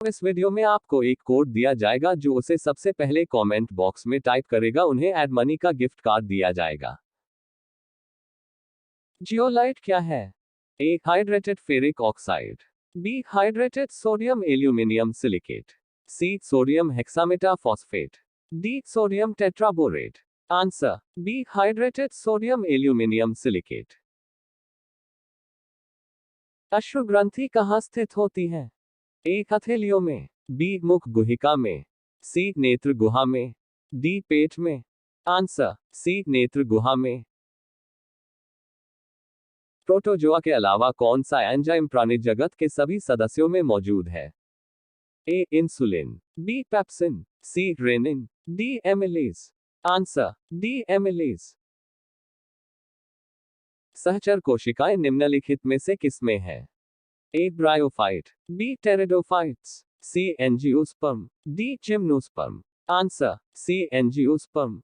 इस वीडियो में आपको एक कोड दिया जाएगा जो उसे सबसे पहले कमेंट बॉक्स में टाइप करेगा, उन्हें एड मनी का गिफ्ट कार्ड दिया जाएगा। जियोलाइट क्या है? A. Hydrated ferric oxide. B. Hydrated sodium aluminium silicate. C. Sodium hexametaphosphate. D. Sodium tetraborate. Answer B. Hydrated sodium aluminium silicate. अश्रु ग्रंथि कहाँ स्थित होती है? ए. हथेलियों में। बी. मुख गुहिका में। सी. नेत्र गुहा में। डी. पेट में। Answer C. नेत्र गुहा में। प्रोटोजोआ के अलावा कौन सा एंजाइम प्राणी जगत के सभी सदस्यों में मौजूद है? A. Insulin. B. Pepsin. C. Rennin. D. Amylase. Answer D. Amylase. सहचर कोशिकाएं निम्नलिखित में से किसमें है? A. Bryophyte. B. Pteridophytes. C. Angiosperm. D. Gymnosperm. Answer C. Angiosperm.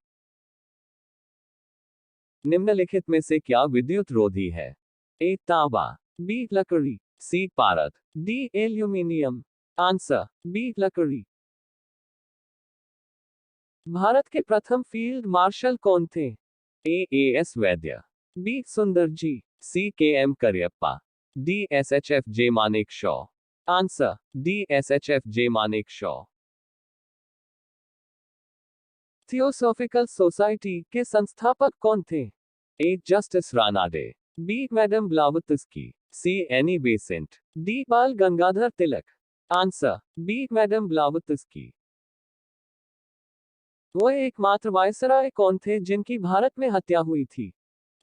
निम्नलिखित में से क्या विद्युत रोधी है? ए. तांबा। बी. लकड़ी। सी. पारद। डी. एल्यूमिनियम। Answer B. लकड़ी। भारत के प्रथम फील्ड मार्शल कौन थे? A. S. Vaidya. B. Sundarji. C. K. M. Cariappa. D. S. H. F. J. Manekshaw. Answer D. S. H. F. J. Manekshaw. Theosophical society के संस्थापक कौन थे? A. Justice Ranade. B. Madam Blavatsky. C. Annie Besant. D. Bal Gangadhar Tilak. Answer B. Madam Blavatsky. वो एकमात्र viceroy कौन थे जिनकी भारत में हत्या हुई थी?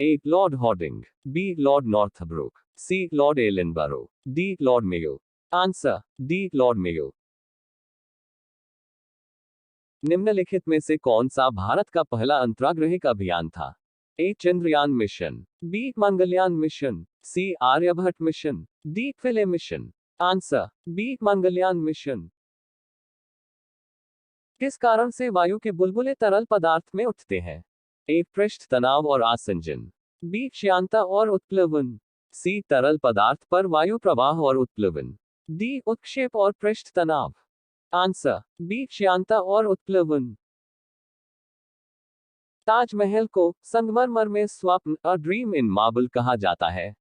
A. Lord Hardinge. B. Lord Northbrook. C. Lord Ellenborough. D. Lord Mayo. Answer D. Lord Mayo. निम्नलिखित में से कौन सा भारत का पहला अंतराग्रहिक अभियान था? A. Chandrayaan mission. B. Mangalyaan mission. C. Aryabhata mission. D. Philae mission. Answer B. Mangalyaan mission. किस कारण से वायु के बुलबुले तरल पदार्थ में उठते हैं? ए. पृष्ठ तनाव और आसंजन। बी. श्यानता और उत्प्लवन। सी. तरल पदार्थ पर वायु प्रवाह और उत्प्लवन। डी. उत्क्षेप और पृष्ठ तनाव। Answer B. श्यानता और उत्प्लवन। ताजमहल को संगमरमर में स्वप्न अ ड्रीम इन मार्बल कहा जाता है?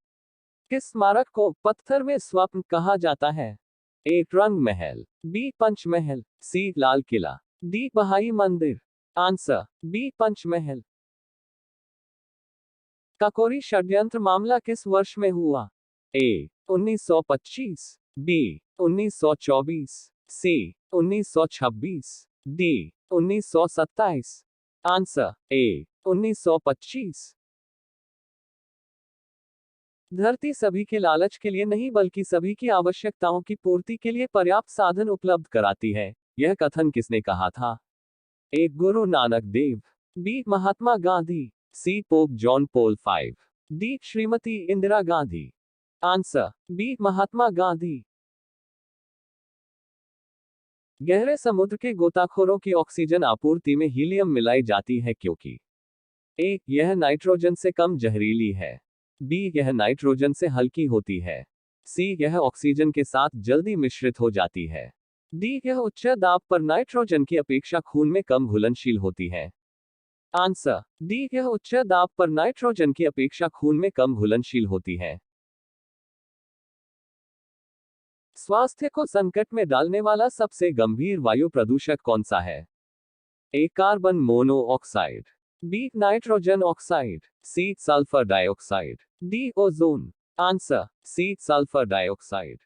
किस स्मारक को पत्थर में स्वप्न कहा जाता है? ए. रंग महल। बी. पंचमहल। सी. लाल किला। डी. बहाई मंदिर। Answer B. पंचमहल। काकोरी षड्यंत्र मामला किस वर्ष में हुआ? A. 1925। B. 1924। C. 1926। D. 1927। Answer A. 1925। धरती सभी के लालच के लिए नहीं बल्कि सभी की आवश्यकताओं की पूर्ति के लिए पर्याप्त साधन उपलब्ध कराती है, यह कथन किसने कहा था? A. Guru Nanak Dev. B. Mahatma Gandhi. C. Pope John Paul V। D. Shrimati Indira Gandhi. Answer B. Mahatma Gandhi. गहरे समुद्र के गोताखोरों की ऑक्सीजन आपूर्ति में हीलियम मिलाई जाती है क्योंकि ए. यह नाइट्रोजन से कम जहरीली है। बी. यह नाइट्रोजन से हल्की होती है। सी. यह ऑक्सीजन के साथ जल्दी मिश्रित हो जाती है। डी. यह उच्च दाब पर नाइट्रोजन की अपेक्षा खून में कम घुलनशील होती है। Answer D. यह उच्च दाब पर नाइट्रोजन की अपेक्षा खून में कम घुलनशील होती है। स्वास्थ्य को संकट में डालने वाला सबसे गंभीर वायु प्रदूषक कौन सा है? A. Carbon monoxide. B. Nitrogen oxide. C. Sulphur dioxide. D. Ozone. Answer C. Sulphur dioxide.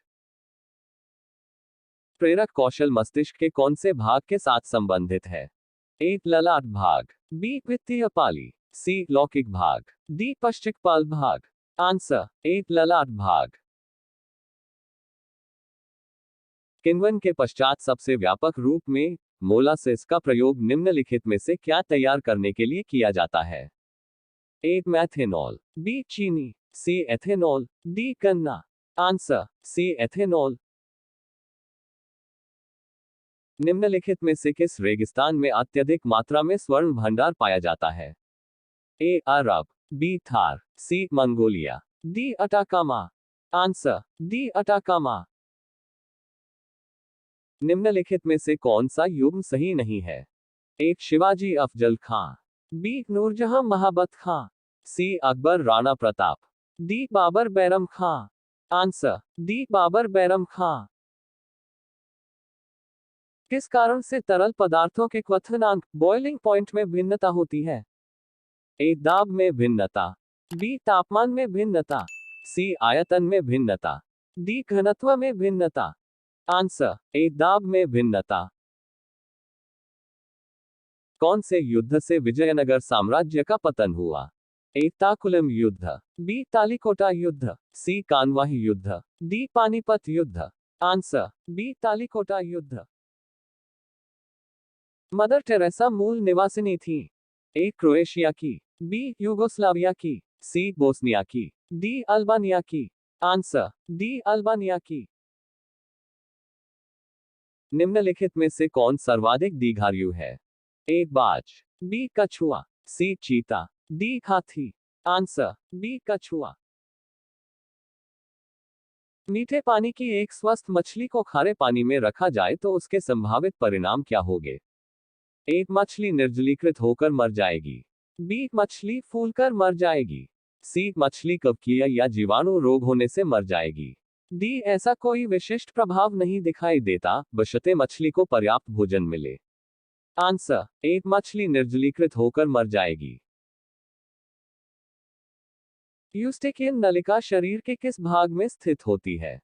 प्रेरक कौशल मस्तिष्क के कौन से भाग के साथ संबंधित है? ए. ललाट भाग। बी. वित्तीय पाली। सी. लौकिक भाग। डी. पश्चिकपाल भाग। Answer A. ललाट भाग। किण्वन के पश्चात सबसे व्यापक रूप में मोलासेस का प्रयोग निम्नलिखित में से क्या तैयार करने के लिए किया जाता है? ए. मैथेनॉल। बी. चीनी। सी. एथेनॉल। डी. गन्ना। Answer C. एथेनॉल। निम्नलिखित में से किस रेगिस्तान में अत्यधिक मात्रा में स्वर्ण भंडार पाया जाता है? A. Arab. B. Thar. C. Mongolia. D. Atacama. Answer D. Atacama. निम्नलिखित में से कौन सा युग्म सही नहीं है? एक शिवाजी अफजल खां, बी नूरजहां महाबत खां, सी अकबर राणा प्रताप, डी बाबर बैरम खां। आंसर डी बाबर बैरम खां। किस कारण से तरल पदार्थों के क्वथनांक बॉइलिंग पॉइंट में भिन्नता होती है? ए दाब में भिन्नता, बी तापमान में भिन्नता, सी आयतन में भिन्नता, डी घनत्व में भिन्नता। आंसर ए दाब में भिन्नता। कौन से युद्ध से विजयनगर साम्राज्य का पतन हुआ? ए ताकुलम युद्ध, बी तालिकोटा युद्ध, सी कानवाही युद्ध, डी पानीपत युद्ध। आंसर बी तालिकोटा युद्ध। मदर टेरेसा मूल निवासिनी थी? ए क्रोएशिया की, बी यूगोस्लाविया की, सी बोस्निया की, डी अल्बानिया की। आंसर डी अल्बानिया की। निम्नलिखित में से कौन सर्वाधिक दीर्घायु है? ए बाज, बी कछुआ, सी चीता, डी हाथी। आंसर बी कछुआ। मीठे पानी की एक स्वस्थ मछली को खारे पानी में रखा जाए तो उसके संभावित परिणाम क्या होंगे? एक मछली निर्जलीकृत होकर मर जाएगी, बी मछली फूलकर मर जाएगी, सी मछली कवकीय या जीवाणु रोग होने से मर जाएगी, डी ऐसा कोई विशिष्ट प्रभाव नहीं दिखाई देता बशर्ते मछली को पर्याप्त भोजन मिले। आंसर एक मछली निर्जलीकृत होकर मर जाएगी। यूस्टेकियन नलिका शरीर के किस भाग में स्थित होती है?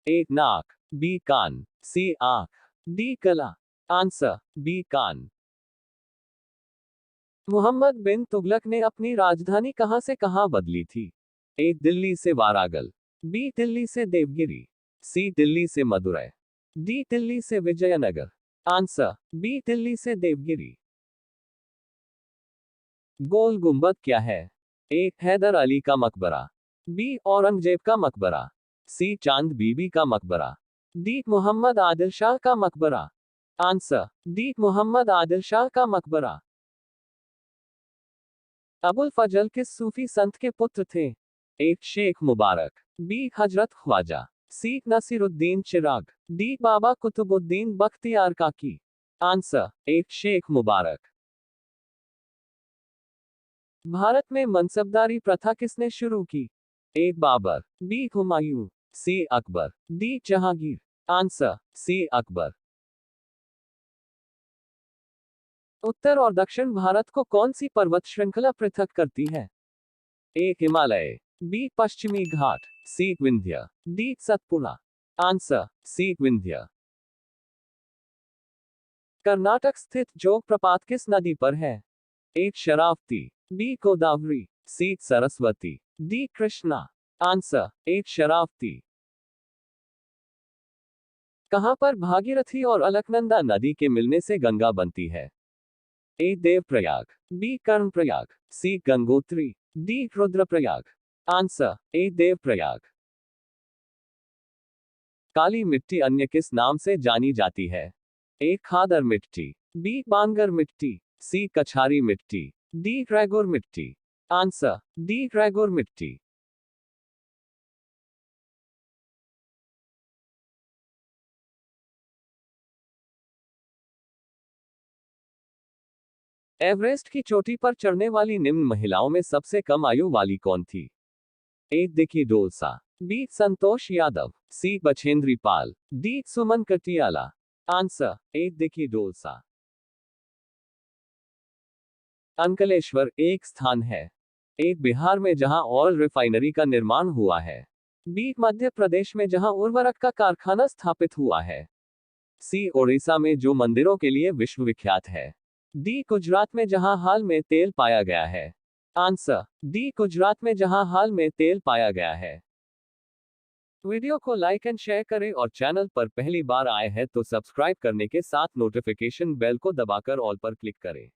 ए नाक, बी कान, सी आंख, डी गला। आंसर बी कान। मोहम्मद बिन तुगलक ने अपनी राजधानी कहां से कहां बदली थी? ए दिल्ली से वारागल, बी दिल्ली से देवगिरी, सी दिल्ली से मदुरै, डी दिल्ली से विजयनगर। आंसर बी दिल्ली से देवगिरी। गोल गुंबद क्या है? ए हैदर अली का मकबरा, बी औरंगजेब का मकबरा, सी चांद बीबी का मकबरा, डी मोहम्मद आदिल शाह का मकबरा। आंसर डी मोहम्मद आदिल शाह का मकबरा। अबुल फजल किस सूफी संत के पुत्र थे? ए Sheikh Mubarak, B Hazrat Khwaja, C Nasiruddin Chirag, D Baba Qutbuddin Bakhtiyar Kaki. Answer A Sheikh Mubarak. Bharat में मनसबदारी प्रथा किसने शुरू की? A Babur, B Humayun, C Akbar, D Jahangir. Answer C Akbar. उत्तर और दक्षिण भारत को कौन सी पर्वत श्रृंखला पृथक करती है? ए हिमालय, बी पश्चिमी घाट, C Vindhya, D Satpura. Answer C Vindhya. Karnataka स्थित जोग प्रपात किस नदी पर है? A Sharavati, B Godavari, C Saraswati, D Krishna. Answer A Sharavati. कहां पर भागीरथी और अलकनंदा नदी के मिलने से गंगा बनती है? A Devprayag, B Karnaprayag, C Gangotri, D Rudraprayag. Answer A Devprayag. काली मिट्टी अन्य किस नाम से जानी जाती है? ए खादर मिट्टी, बी बांगर मिट्टी, सी कछारी मिट्टी, डी रैगुर मिट्टी। आंसर डी रैगुर मिट्टी। एवरेस्ट की चोटी पर चढ़ने वाली निम्न महिलाओं में सबसे कम आयु वाली कौन थी? A Dicky Dolsa, B Santosh Yadav, C Bachendri Pal, D Suman Kutiyala. Answer A Dicky Dolsa. Ankleshwar एक स्थान है? ए बिहार में जहां ऑयल रिफाइनरी का निर्माण हुआ है, बी मध्य प्रदेश में जहां उर्वरक का कारखाना स्थापित हुआ है, सी ओडिशा में जो मंदिरों के लिए विश्वविख्यात है, डी गुजरात में जहां हाल में तेल पाया गया है। आंसर डी गुजरात में जहां हाल में तेल पाया गया है। वीडियो को लाइक एंड शेयर करें और चैनल पर पहली बार आए हैं तो सब्सक्राइब करने के साथ नोटिफिकेशन बेल को दबाकर ऑल पर क्लिक करें।